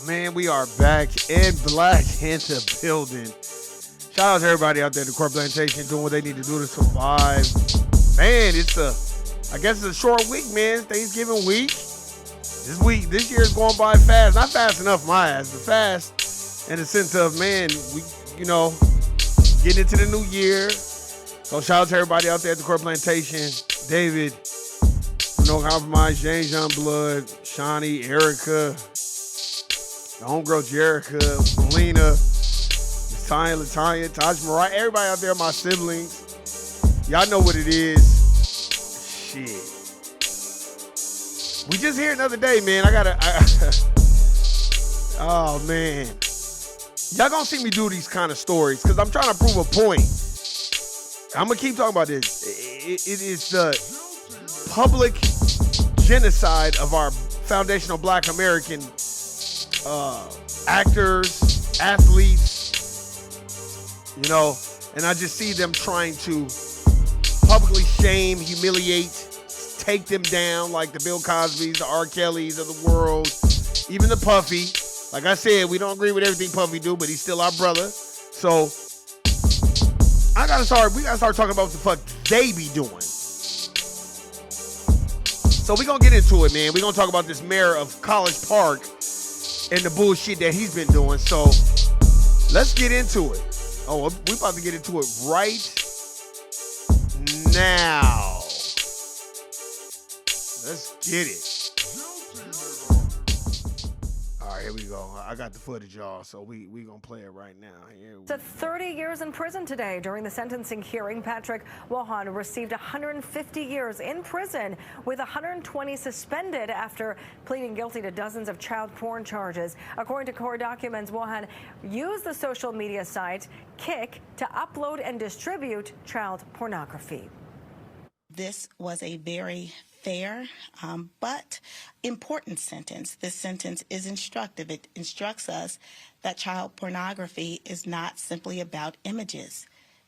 Man, we are back and black in the building. Shout out to everybody out there at the Core Plantation doing what they need to do to survive. Man, I guess it's a short week, man. Thanksgiving week. This year is going by fast. Not fast enough, my ass, but fast in the sense of, man, we, getting into the new year. So shout out to everybody out there at the Core Plantation. David, No Compromise, James Youngblood, Shawnee, Erica, the homegirl Jerica, Melina, Latanya, Taj Mariah, everybody out there, my siblings. Y'all know what it is. Shit. We just here another day, man. Oh, man. Y'all gonna see me do these kind of stories because I'm trying to prove a point. I'm gonna keep talking about this. It is the public genocide of our foundational Black American actors, athletes, and I just see them trying to publicly shame, humiliate, take them down like the Bill Cosbys, the R. Kellys of the world, even the Puffy. Like I said, we don't agree with everything Puffy do, but he's still our brother. So we gotta start talking about what the fuck they be doing. So we gonna get into it, man. We gonna talk about this mayor of College Park and the bullshit that he's been doing. So let's get into it. Oh, we about to get into it right now. Let's get it. All right, here we go. I got the footage, y'all, so we gonna play it right now. To 30 years in prison today. During the sentencing hearing, Patrick Wilhelm received 150 years in prison, with 120 suspended after pleading guilty to dozens of child porn charges. According to court documents, Wilhelm used the social media site Kick to upload and distribute child pornography. This was a very fair but important sentence. This sentence is instructive. It instructs us that child pornography is not simply about images.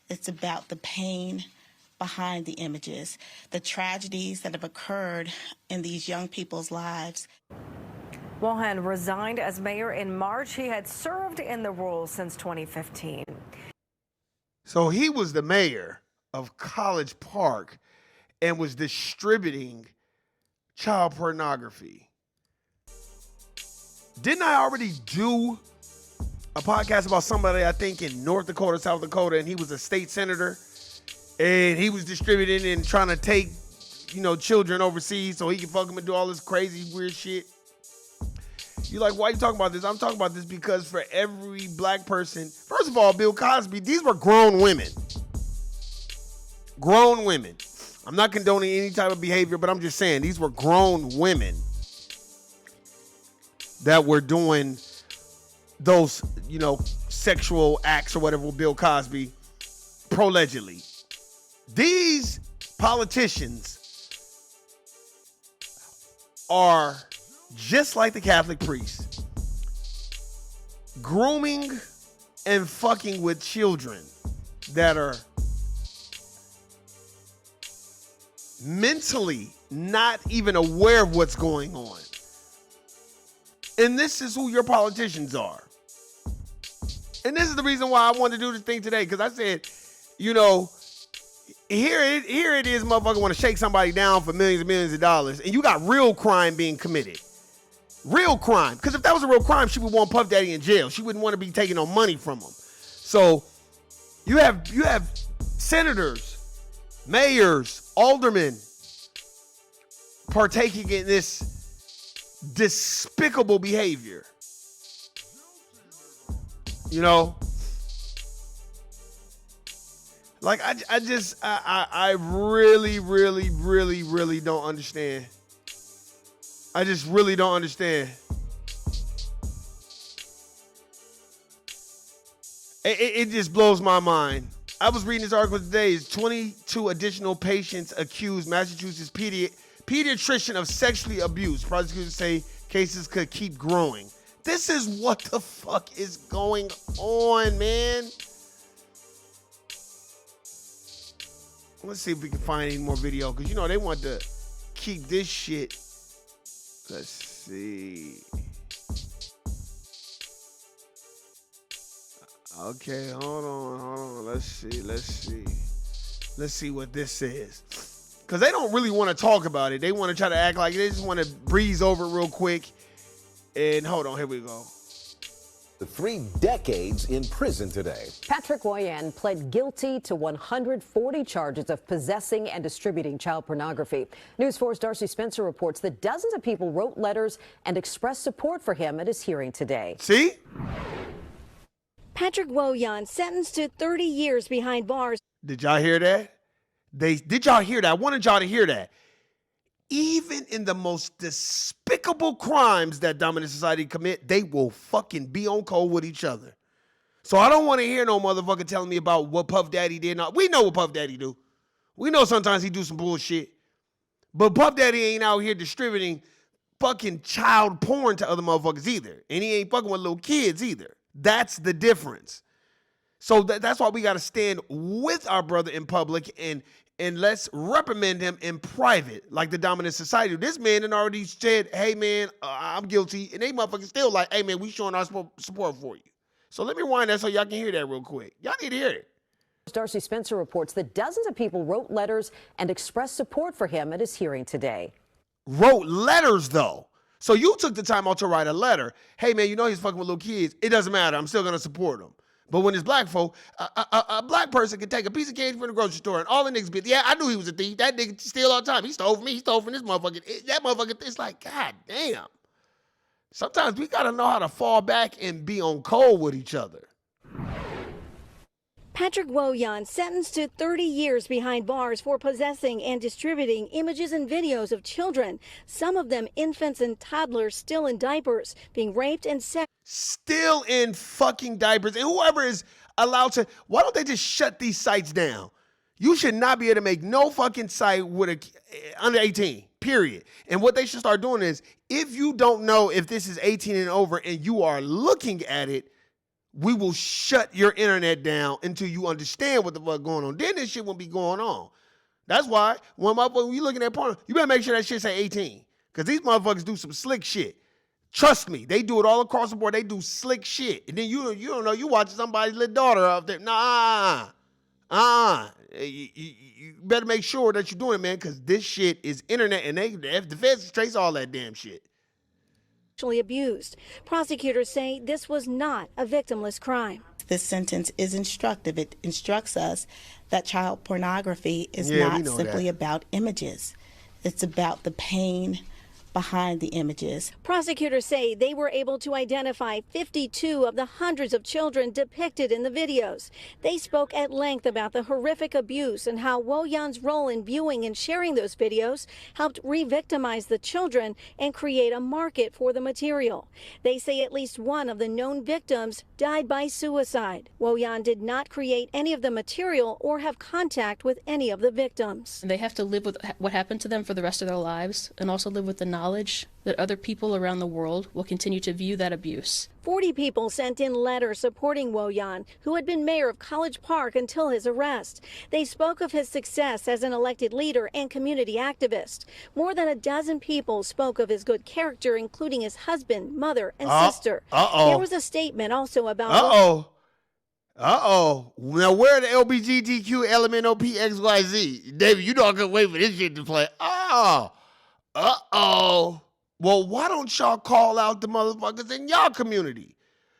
It's about the pain behind the images, the tragedies that have occurred in these young people's lives. Wilhelm resigned as mayor in March. He had served in the role since 2015. So he was the mayor of College Park and was distributing child pornography. Didn't I already do a podcast about somebody, I think, in North Dakota, South Dakota, and he was a state senator, and he was distributing and trying to take, children overseas so he could fuck them and do all this crazy, weird shit? You're like, why are you talking about this? I'm talking about this because for every black person, first of all, Bill Cosby, these were grown women. Grown women. I'm not condoning any type of behavior, but I'm just saying these were grown women that were doing those, sexual acts or whatever with Bill Cosby, allegedly. These politicians are just like the Catholic priests, grooming and fucking with children that are mentally not even aware of what's going on. And this is who your politicians are. And this is the reason why I wanted to do this thing today, because I said, here it is, motherfucker want to shake somebody down for millions and millions of dollars, and you got real crime being committed. Real crime. Because if that was a real crime, she would want Puff Daddy in jail. She wouldn't want to be taking no money from him. So you have senators, mayors, aldermen partaking in this despicable behavior. Like I really, really, really, really don't understand. I just really don't understand. It just blows my mind. I was reading this article today. 22 additional patients accused Massachusetts pediatrician of sexually abuse. Prosecutors say cases could keep growing. This is what the fuck is going on, man. Let's see if we can find any more video, because they want to keep this shit. Let's see. Okay, hold on. Let's see what this is. Because they don't really want to talk about it. They want to try to act like they just want to breeze over it real quick. And hold on, here we go. 3 decades in prison today. Patrick Woyan pled guilty to 140 charges of possessing and distributing child pornography. News 4's Darcy Spencer reports that dozens of people wrote letters and expressed support for him at his hearing today. See? Patrick Woyan sentenced to 30 years behind bars. Did y'all hear that? Did y'all hear that? I wanted y'all to hear that. Even in the most despicable crimes that dominant society commit, they will fucking be on cold with each other. So I don't want to hear no motherfucker telling me about what Puff Daddy did. We know what Puff Daddy do. We know sometimes he do some bullshit. But Puff Daddy ain't out here distributing fucking child porn to other motherfuckers either. And he ain't fucking with little kids either. That's the difference. So that's why we got to stand with our brother in public and let's reprimand him in private, like the dominant society. This man had already said, hey, man, I'm guilty. And they motherfuckers still like, hey, man, we showing our support for you. So let me rewind that so y'all can hear that real quick. Y'all need to hear it. Darcy Spencer reports that dozens of people wrote letters and expressed support for him at his hearing today. Wrote letters, though. So you took the time out to write a letter. Hey, man, you know he's fucking with little kids. It doesn't matter. I'm still going to support him. But when it's black folk, a black person can take a piece of candy from the grocery store and all the niggas be, yeah, I knew he was a thief. That nigga steal all the time. He stole from me. He stole from this motherfucker. That motherfucker, it's like, God damn. Sometimes we got to know how to fall back and be on cold with each other. Patrick Woyan sentenced to 30 years behind bars for possessing and distributing images and videos of children, some of them infants and toddlers still in diapers, being raped and still in fucking diapers. And whoever is allowed to, why don't they just shut these sites down? You should not be able to make no fucking site with under 18, period. And what they should start doing is, if you don't know if this is 18 and over and you are looking at it, we will shut your internet down until you understand what the fuck going on. Then this shit won't be going on. That's why when you looking at porn, you better make sure that shit say 18. Because these motherfuckers do some slick shit. Trust me, they do it all across the board. They do slick shit. And then you don't know, you watching somebody's little daughter out there. You better make sure that you're doing it, man, because this shit is internet and the feds trace all that damn shit. Abused. Prosecutors say this was not a victimless crime. This sentence is instructive. It instructs us that child pornography is not simply about images. It's about the pain behind the images. Prosecutors say they were able to identify 52 of the hundreds of children depicted in the videos. They spoke at length about the horrific abuse and how Woyan's role in viewing and sharing those videos helped re-victimize the children and create a market for the material. They say at least one of the known victims died by suicide. Woyan did not create any of the material or have contact with any of the victims. They have to live with what happened to them for the rest of their lives and also live with the knowledge that other people around the world will continue to view that abuse. 40 people sent in letters supporting Woyan, who had been mayor of College Park until his arrest. They spoke of his success as an elected leader and community activist. More than a dozen people spoke of his good character, including his husband, mother, and sister. There was a statement also about... Now, where are the LGBTQ LMNOP David, you know I couldn't wait for this shit to play. Well, why don't y'all call out the motherfuckers in y'all community?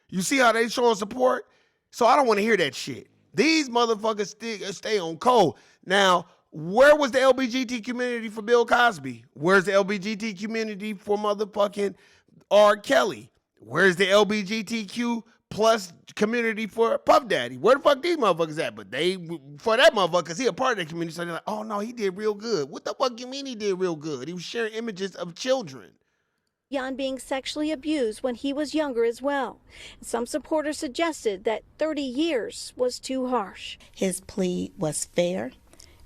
You see how they showing support? So I don't want to hear that shit. These motherfuckers stay on cold. Now, where was the LGBT community for Bill Cosby? Where's the LGBT community for motherfucking R. Kelly? Where's the LGBTQ plus community for Puff Daddy? Where the fuck these motherfuckers at? But they, for that motherfucker, because he a part of the community, so they're like, oh no, he did real good. What the fuck you mean he did real good? He was sharing images of children. Woyan being sexually abused when he was younger as well. Some supporters suggested that 30 years was too harsh. His plea was fair.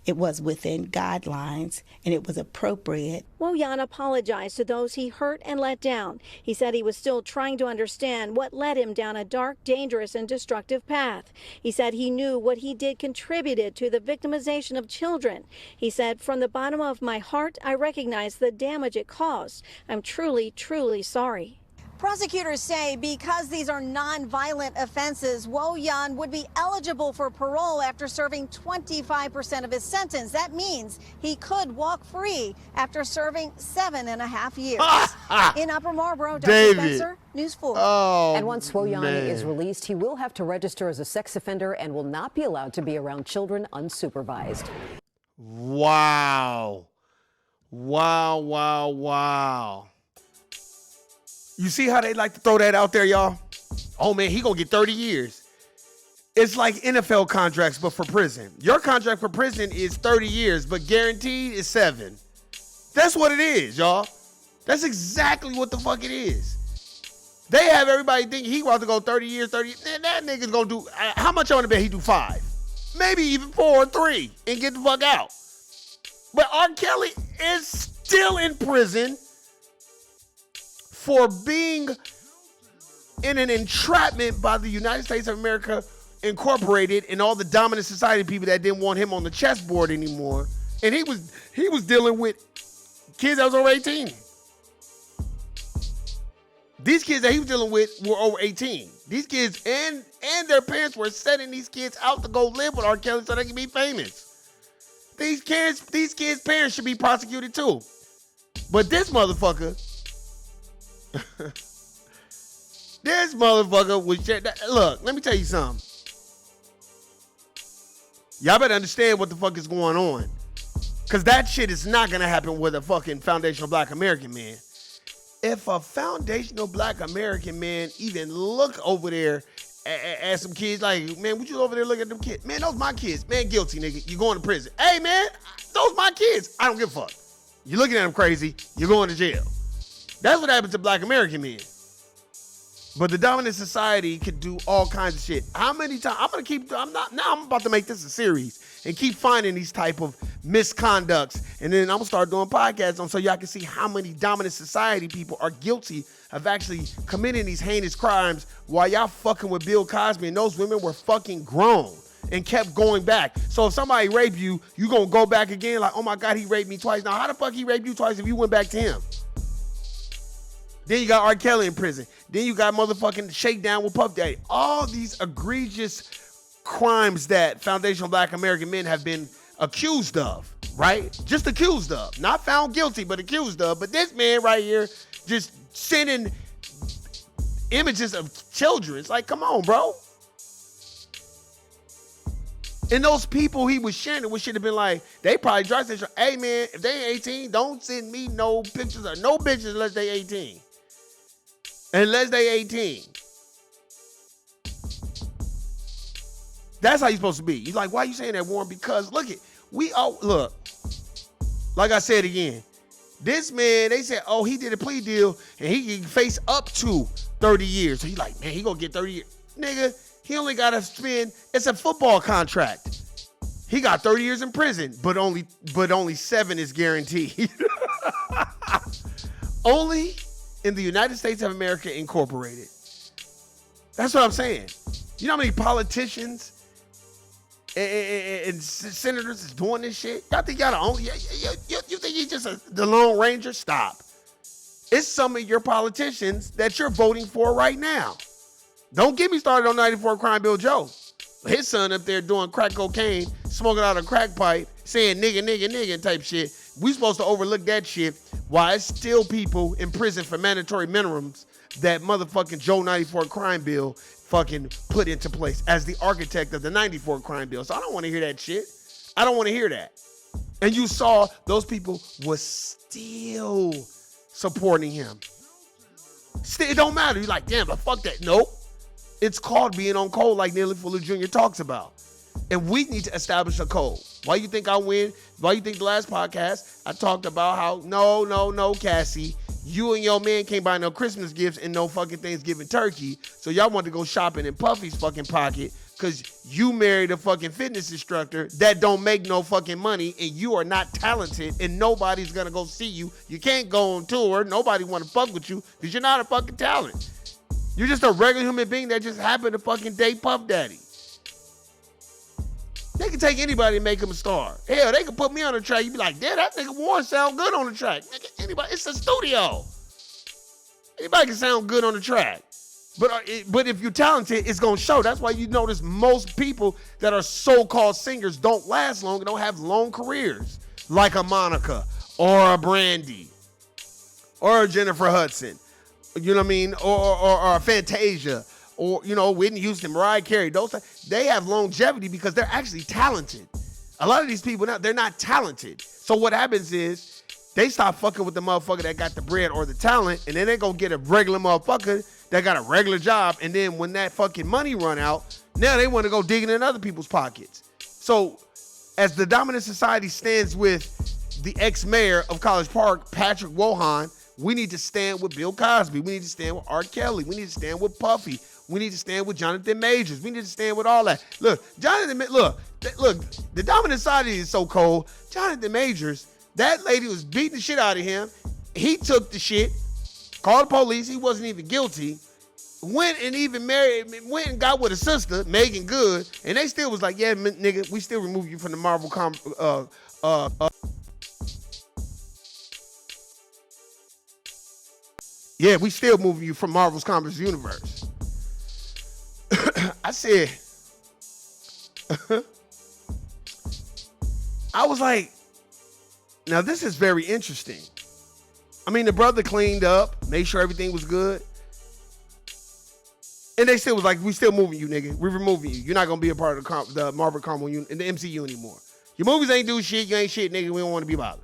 It was within guidelines, and it was appropriate. Woyan apologized to those he hurt and let down. He said he was still trying to understand what led him down a dark, dangerous, and destructive path. He said he knew what he did contributed to the victimization of children. He said, from the bottom of my heart, I recognize the damage it caused. I'm truly, truly sorry. Prosecutors say because these are non-violent offenses, Wo-Yan would be eligible for parole after serving 25% of his sentence. That means he could walk free after serving 7.5 years. In Upper Marlboro, Darcy Spencer, News 4. Oh, and once Wo-Yan man. is released, he will have to register as a sex offender and will not be allowed to be around children unsupervised. Wow. Wow, wow, wow. You see how they like to throw that out there, y'all? Oh, man, he gonna get 30 years. It's like NFL contracts, but for prison. Your contract for prison is 30 years, but guaranteed is 7. That's what it is, y'all. That's exactly what the fuck it is. They have everybody thinking he about to go 30 years, 30 years. Man, that nigga's gonna do, how much I want to bet he do 5? Maybe even 4 or 3 and get the fuck out. But R. Kelly is still in prison for being in an entrapment by the United States of America Incorporated and all the dominant society people that didn't want him on the chessboard anymore. And he was dealing with kids that was over 18. These kids that he was dealing with were over 18. These kids and their parents were setting these kids out to go live with R. Kelly so they can be famous. These kids' parents should be prosecuted too. But this motherfucker, look, let me tell you something. Y'all better understand what the fuck is going on. Because that shit is not going to happen with a fucking foundational black American man. If a foundational black American man even look over there at some kids, like, man, would you over there look at them kids? Man, those my kids. Man, guilty, nigga. You going to prison. Hey, man, those my kids. I don't give a fuck. You looking at them crazy, you're going to jail. That's what happens to black American men. But the dominant society could do all kinds of shit. How many times? I'm about to make this a series and keep finding these type of misconducts. And then I'm gonna start doing podcasts on so y'all can see how many dominant society people are guilty of actually committing these heinous crimes while y'all fucking with Bill Cosby and those women were fucking grown and kept going back. So if somebody raped you, you gonna go back again like, oh my God, he raped me twice. Now how the fuck he raped you twice if you went back to him? Then you got R. Kelly in prison. Then you got motherfucking Shakedown with Puff Daddy. All these egregious crimes that foundational black American men have been accused of, right? Just accused of. Not found guilty, but accused of. But this man right here just sending images of children. It's like, come on, bro. And those people he was sharing it with should have been like, they probably drive station. Hey, man, if they ain't 18, don't send me no pictures or no bitches unless they 18. Unless they 18. That's how you're supposed to be. You're like, why are you saying that, Warren? Because look, like I said again, this man, they said, oh, he did a plea deal and he can face up to 30 years. So he's like, man, he gonna get 30 years. Nigga, he only gotta spend, it's a football contract. He got 30 years in prison, but only 7 is guaranteed. Only in the United States of America Incorporated. That's what I'm saying. You know how many politicians and senators is doing this shit? Y'all think y'all the only? You think you just the Lone Ranger? Stop. It's some of your politicians that you're voting for right now. Don't get me started on 94 Crime Bill Joe. His son up there doing crack cocaine, smoking out a crack pipe, saying nigga, nigga, nigga type shit. We supposed to overlook that shit while it's still people in prison for mandatory minimums that motherfucking Joe 94 Crime Bill fucking put into place as the architect of the 94 Crime Bill. So I don't want to hear that shit. I don't want to hear that. And you saw those people was still supporting him. Still, it don't matter. You're like, damn, but fuck that. Nope. It's called being on code like Neely Fuller Jr. talks about. And we need to establish a code. Why you think I win? Why you think the last podcast I talked about how, no, Cassie, you and your man can't buy no Christmas gifts and no fucking Thanksgiving turkey. So y'all want to go shopping in Puffy's fucking pocket because you married a fucking fitness instructor that don't make no fucking money and you are not talented and nobody's going to go see you. You can't go on tour. Nobody want to fuck with you because you're not a fucking talent. You're just a regular human being that just happened to fucking date Puff Daddy. They can take anybody and make him a star. Hell, they can put me on the track. You be like, damn, that nigga Warren sound good on the track. Nigga, anybody, it's a studio. Anybody can sound good on the track. But if you're talented, it's going to show. That's why you notice most people that are so-called singers don't last long and don't have long careers. Like a Monica or a Brandy or a Jennifer Hudson. You know what I mean? Or a Fantasia. Or, you know, Whitney Houston, Mariah Carey. They have longevity because they're actually talented. A lot of these people now, they're not talented. So what happens is they stop fucking with the motherfucker that got the bread or the talent, and then they go get a regular motherfucker that got a regular job. And then when that fucking money run out, now they want to go digging in other people's pockets. So as the dominant society stands with the ex-mayor of College Park, Patrick Wilhelm, we need to stand with Bill Cosby. We need to stand with R. Kelly. We need to stand with Puffy. We need to stand with Jonathan Majors. We need to stand with all that. Look, the dominant society is so cold. Jonathan Majors, that lady was beating the shit out of him. He took the shit, called the police. He wasn't even guilty. Went and got with a sister, Megan Good, and they still was like, yeah, nigga, we still remove you from the Marvel Yeah, we still moving you from Marvel's Comics universe. I said, I was like, now this is very interesting. I mean, the brother cleaned up, made sure everything was good. And they still was like, we still moving you, nigga. We're removing you. You're not going to be a part of the Marvel Comics in the MCU anymore. Your movies ain't do shit. You ain't shit, nigga. We don't want to be bothered.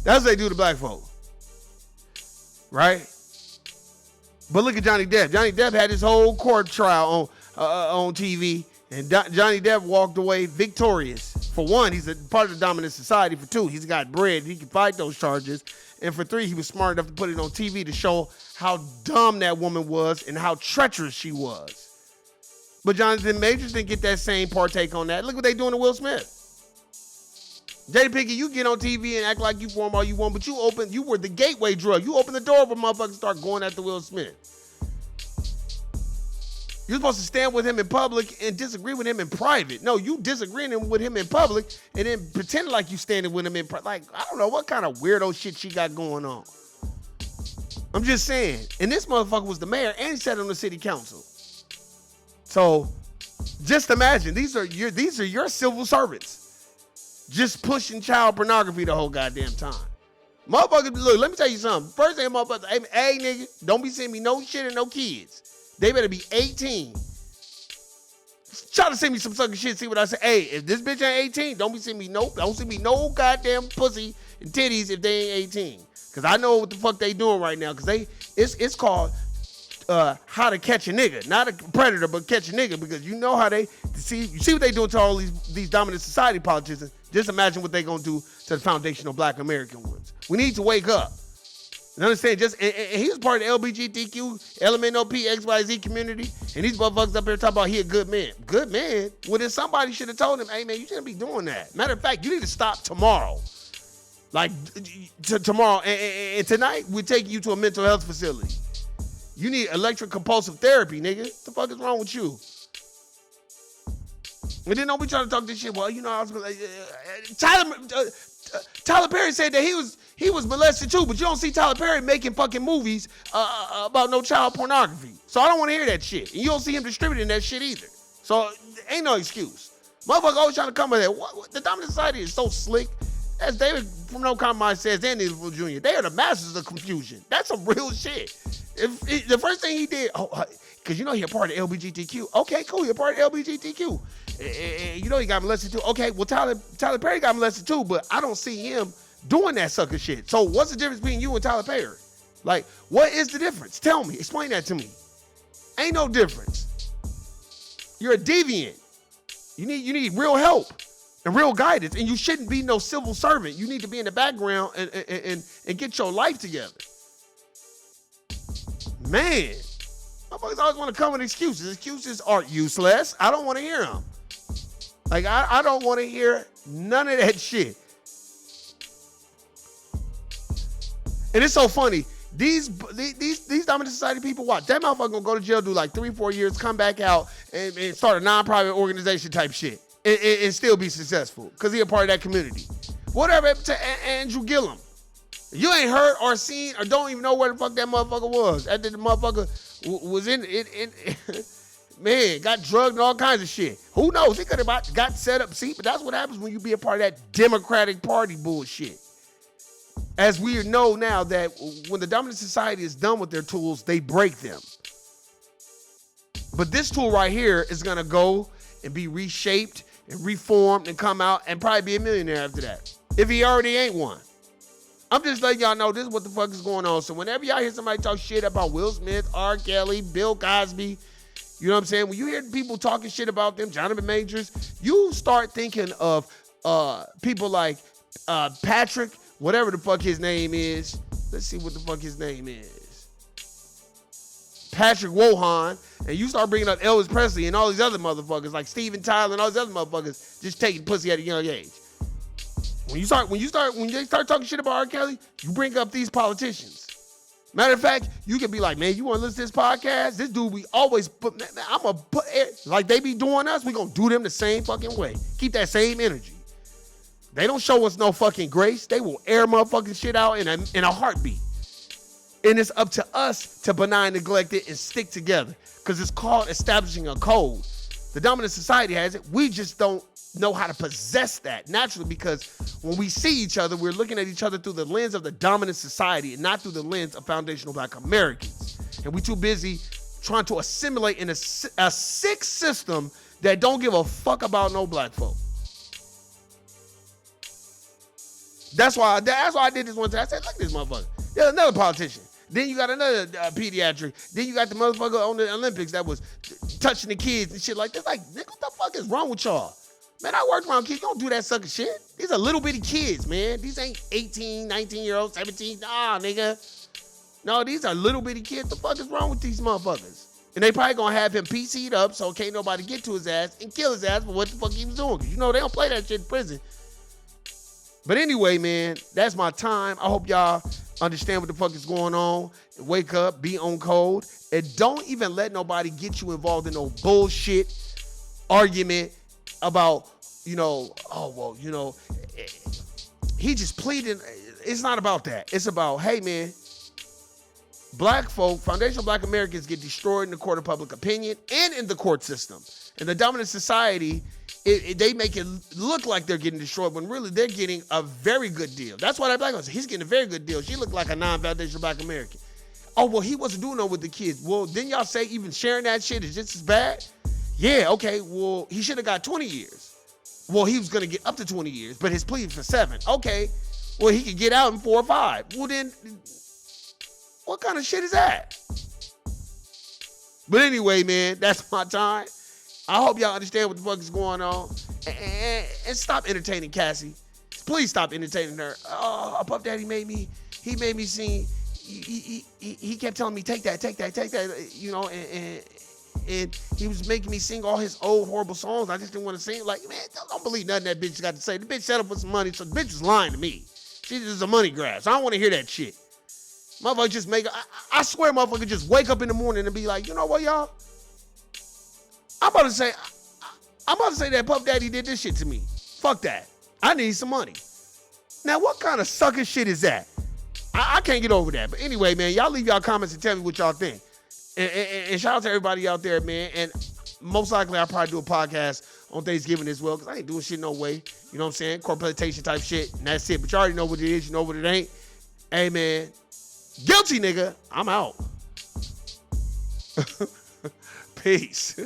That's what they do to black folk. Right? But look at Johnny Depp. Johnny Depp had his whole court trial on TV, and Johnny Depp walked away victorious. For one, he's a part of the dominant society. For two, he's got bread. He can fight those charges. And for three, he was smart enough to put it on TV to show how dumb that woman was and how treacherous she was. But Jonathan Majors didn't get that same partake on that. Look what they doing to Will Smith. Jada Pinkett, you get on TV and act like you form all you want, but you were the gateway drug. You open the door for motherfuckers to start going after Will Smith. You're supposed to stand with him in public and disagree with him in private. No, you disagreeing with him in public and then pretend like you standing with him in private. Like, I don't know what kind of weirdo shit she got going on. I'm just saying. And this motherfucker was the mayor and he sat on the city council. So just imagine, these are your civil servants. Just pushing child pornography the whole goddamn time. Motherfuckers, look, let me tell you something. First thing, motherfuckers, hey, nigga, don't be sending me no shit and no kids. They better be 18. Try to send me some sucker shit, see what I say. Hey, if this bitch ain't 18, don't send me no goddamn pussy and titties if they ain't 18. Cause I know what the fuck they doing right now. Cause it's called how to catch a nigga. Not a predator, but catch a nigga. Because you know how you see what they doing to all these dominant society politicians. Just imagine what they gonna do to the foundational black American ones. We need to wake up. You understand? And he was part of the LGBTQ, LMNOP, XYZ community, and these motherfuckers up here talking about he a good man. Good man? Well, then somebody should have told him, hey, man, you shouldn't be doing that. Matter of fact, you need to stop tomorrow. Like, tomorrow. And tonight, we're taking you to a mental health facility. You need electric compulsive therapy, nigga. What the fuck is wrong with you? And then don't be trying to talk this shit. Well, you know, I was gonna, Tyler Perry said that he was molested too, but you don't see Tyler Perry making fucking movies about no child pornography. So I don't want to hear that shit. And you don't see him distributing that shit either. So ain't no excuse. Motherfucker always trying to come with that. What? The dominant society is so slick. As David from No Compromise says, and Needful Jr., they are the masters of confusion. That's some real shit. The first thing he did, because you know he a part of LGBTQ. Okay, cool, he a part of LGBTQ. You know he got molested too. Okay, well Tyler Perry got molested too, but I don't see him doing that sucker shit. So what's the difference between you and Tyler Perry? Like, what is the difference? Tell me, explain that to me. Ain't no difference. You're a deviant. You need real help and real guidance, and you shouldn't be no civil servant. You need to be in the background and get your life together. Man, motherfuckers always want to come with excuses. Excuses are useless. I don't want to hear them. Like, I don't want to hear none of that shit. And it's so funny. These dominant society people, watch. That motherfucker gonna go to jail, do like 3-4 years, come back out, and start a non-private organization type shit. And still be successful. Because he a part of that community. Whatever happened to Andrew Gillum? You ain't heard or seen or don't even know where the fuck that motherfucker was. After the motherfucker was in man, got drugged and all kinds of shit. Who knows? He could have got set up. See, but that's what happens when you be a part of that Democratic Party bullshit. As we know now that when the dominant society is done with their tools, they break them. But this tool right here is going to go and be reshaped and reformed and come out and probably be a millionaire after that. If he already ain't one. I'm just letting y'all know this is what the fuck is going on. So whenever y'all hear somebody talk shit about Will Smith, R. Kelly, Bill Cosby, you know what I'm saying? When you hear people talking shit about them, Jonathan Majors, you start thinking of people like Patrick, whatever the fuck his name is. Let's see what the fuck his name is. Patrick Wohan. And you start bringing up Elvis Presley and all these other motherfuckers like Steven Tyler and all these other motherfuckers just taking pussy at a young age. When they start talking shit about R. Kelly, you bring up these politicians. Matter of fact, you can be like, man, you want to listen to this podcast? This dude, we always put, I'm going to put, like they be doing us, we going to do them the same fucking way. Keep that same energy. They don't show us no fucking grace. They will air motherfucking shit out in a heartbeat. And it's up to us to benign neglect it and stick together. Because it's called establishing a code. The dominant society has it. We just don't know how to possess that naturally, because when we see each other, we're looking at each other through the lens of the dominant society and not through the lens of foundational Black Americans. And we too busy trying to assimilate in a sick system that don't give a fuck about no black folk. That's why I did this one time. I said, look at this motherfucker. There's another politician. Then you got another pediatric. Then you got the motherfucker on the Olympics that was touching the kids and shit like that. Like, nigga, what the fuck is wrong with y'all? Man, I worked around kids. You don't do that sucker shit. These are little bitty kids, man. These ain't 18, 19-year-olds, 17. Nah, nigga. No, these are little bitty kids. The fuck is wrong with these motherfuckers? And they probably gonna have him PC'd up so can't nobody get to his ass and kill his ass for what the fuck he was doing. Because you know they don't play that shit in prison. But anyway, man, that's my time. I hope y'all understand what the fuck is going on. Wake up, be on code, and don't even let nobody get you involved in no bullshit argument about, he just pleaded. It's not about that. It's about, hey, man, black folk, foundational Black Americans get destroyed in the court of public opinion and in the court system. And the dominant society, they make it look like they're getting destroyed when really they're getting a very good deal. That's why that black person, he's getting a very good deal. She looked like a non-foundational Black American. Oh, well, he wasn't doing no with the kids. Well, didn't y'all say even sharing that shit is just as bad? Yeah, okay, well, he should have got 20 years. Well, he was going to get up to 20 years, but his plea for 7. Okay, well, he could get out in 4 or 5. Well, then, what kind of shit is that? But anyway, man, that's my time. I hope y'all understand what the fuck is going on. And stop entertaining Cassie. Please stop entertaining her. Oh, Puff Daddy made me sing. He kept telling me, take that, you know, and he was making me sing all his old horrible songs. I just didn't want to sing. Like, man, don't believe nothing that bitch got to say. The bitch set up with some money, so the bitch was lying to me. She just a money grab, so I don't want to hear that shit. Motherfucker just I swear motherfucker just wake up in the morning and be like, you know what, y'all? I'm about to say that Puff Daddy did this shit to me. Fuck that. I need some money. Now, what kind of sucker shit is that? I can't get over that. But anyway, man, y'all leave y'all comments and tell me what y'all think. And shout out to everybody out there, man. And most likely I'll probably do a podcast on Thanksgiving as well, because I ain't doing shit no way. You know what I'm saying? Corporation type shit, and that's it. But you already know what it is. You know what it ain't. Hey, man. Guilty, nigga. I'm out. Peace.